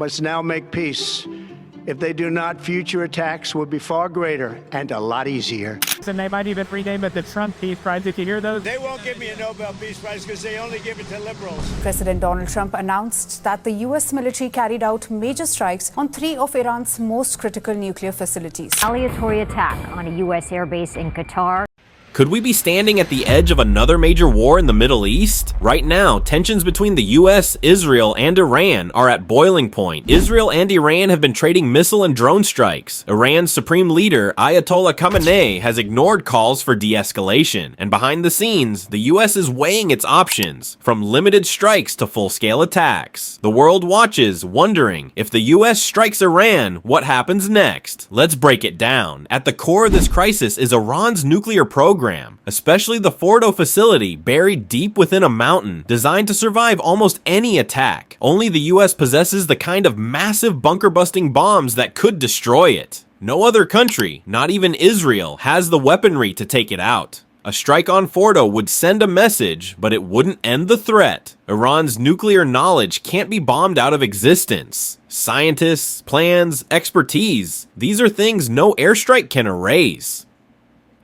must now make peace. If they do not, future attacks will be far greater and a lot easier. And they might even rename it the Trump Peace Prize. Did you hear those? They won't give me a Nobel Peace Prize because they only give it to liberals. President Donald Trump announced that the U.S. military carried out major strikes on 3 of Iran's most critical nuclear facilities. Retaliatory attack on a U.S. airbase in Qatar. Could we be standing at the edge of another major war in the Middle East? Right now, tensions between the US, Israel, and Iran are at boiling point. Israel and Iran have been trading missile and drone strikes. Iran's supreme leader, Ayatollah Khamenei, has ignored calls for de-escalation. And behind the scenes, the US is weighing its options, from limited strikes to full-scale attacks. The world watches, wondering, if the US strikes Iran, what happens next? Let's break it down. At the core of this crisis is Iran's nuclear program, especially the Fordo facility buried deep within a mountain designed to survive almost any attack. Only the US possesses the kind of massive bunker-busting bombs that could destroy it. No other country, not even Israel, has the weaponry to take it out. A strike on Fordo would send a message, but it wouldn't end the threat. Iran's nuclear knowledge can't be bombed out of existence. Scientists, plans, expertise, these are things no airstrike can erase.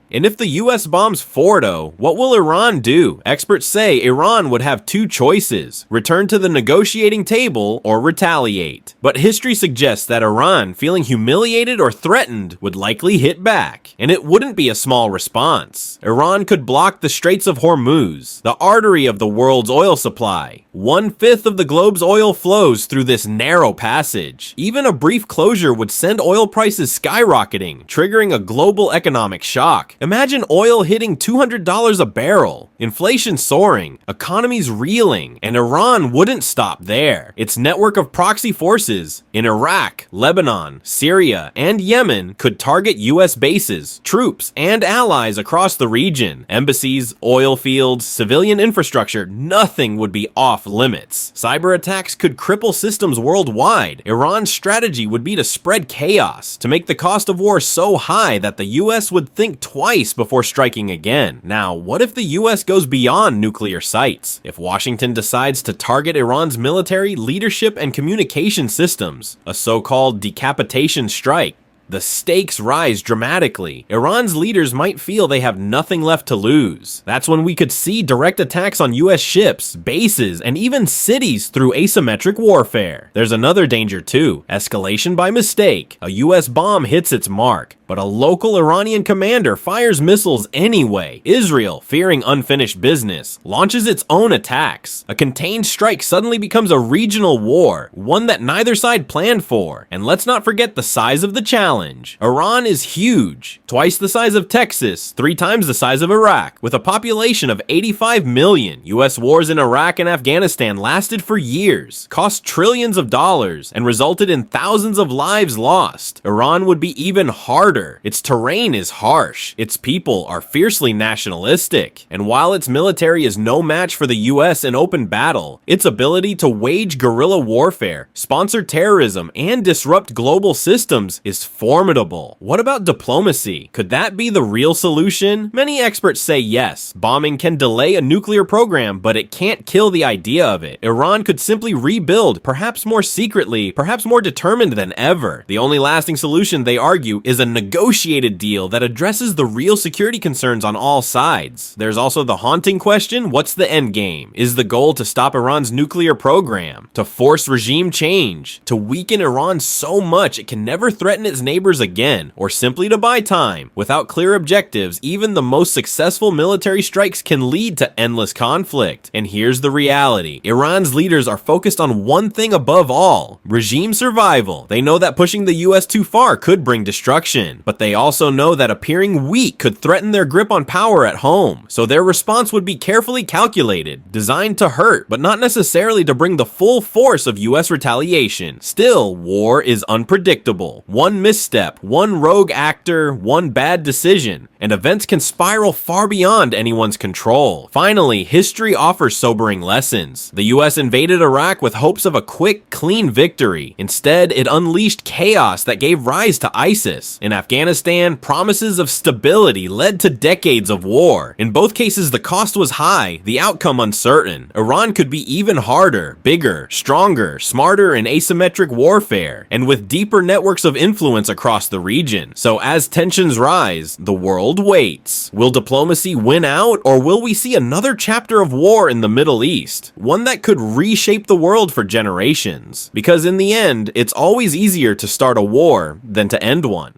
And if the US bombs Fordo, what will Iran do? Experts say Iran would have 2 choices: return to the negotiating table or retaliate. But history suggests that Iran, feeling humiliated or threatened, would likely hit back. And it wouldn't be a small response. Iran could block the Straits of Hormuz, the artery of the world's oil supply. 1/5 of the globe's oil flows through this narrow passage. Even a brief closure would send oil prices skyrocketing, triggering a global economic shock. Imagine oil hitting $200 a barrel, inflation soaring, economies reeling, and Iran wouldn't stop there. Its network of proxy forces in Iraq, Lebanon, Syria, and Yemen could target US bases, troops, and allies across the region. Embassies, oil fields, civilian infrastructure, nothing would be off limits. Cyber attacks could cripple systems worldwide. Iran's strategy would be to spread chaos, to make the cost of war so high that the US would think twice before striking again. Now, what if the US goes beyond nuclear sites? If Washington decides to target Iran's military, leadership, and communication systems, a so-called decapitation strike, the stakes rise dramatically. Iran's leaders might feel they have nothing left to lose. That's when we could see direct attacks on US ships, bases, and even cities through asymmetric warfare. There's another danger too: escalation by mistake. A US bomb hits its mark, but a local Iranian commander fires missiles anyway. Israel, fearing unfinished business, launches its own attacks. A contained strike suddenly becomes a regional war, one that neither side planned for. And let's not forget the size of the challenge. Iran is huge, twice the size of Texas, 3 times the size of Iraq, with a population of 85 million. US wars in Iraq and Afghanistan lasted for years, cost trillions of dollars, and resulted in thousands of lives lost. Iran would be even harder. Its terrain is harsh, its people are fiercely nationalistic, and while its military is no match for the US in open battle, its ability to wage guerrilla warfare, sponsor terrorism, and disrupt global systems is formidable. What about diplomacy? Could that be the real solution? Many experts say yes, bombing can delay a nuclear program, but it can't kill the idea of it. Iran could simply rebuild, perhaps more secretly, perhaps more determined than ever. The only lasting solution, they argue, is a negotiated deal that addresses the real security concerns on all sides. There's also the haunting question: what's the end game? Is the goal to stop Iran's nuclear program? To force regime change? To weaken Iran so much it can never threaten its neighbors again? Or simply to buy time? Without clear objectives, even the most successful military strikes can lead to endless conflict. And here's the reality: Iran's leaders are focused on one thing above all: regime survival. They know that pushing the US too far could bring destruction, but they also know that appearing weak could threaten their grip on power at home. So their response would be carefully calculated, designed to hurt, but not necessarily to bring the full force of US retaliation. Still, war is unpredictable. One misstep, one rogue actor, one bad decision, and events can spiral far beyond anyone's control. Finally, history offers sobering lessons. The US invaded Iraq with hopes of a quick, clean victory. Instead, it unleashed chaos that gave rise to ISIS. In Afghanistan, Afghanistan, promises of stability led to decades of war. In both cases, the cost was high, the outcome uncertain. Iran could be even harder, bigger, stronger, smarter in asymmetric warfare, and with deeper networks of influence across the region. So as tensions rise, the world waits. Will diplomacy win out, or will we see another chapter of war in the Middle East? One that could reshape the world for generations. Because in the end, it's always easier to start a war than to end one.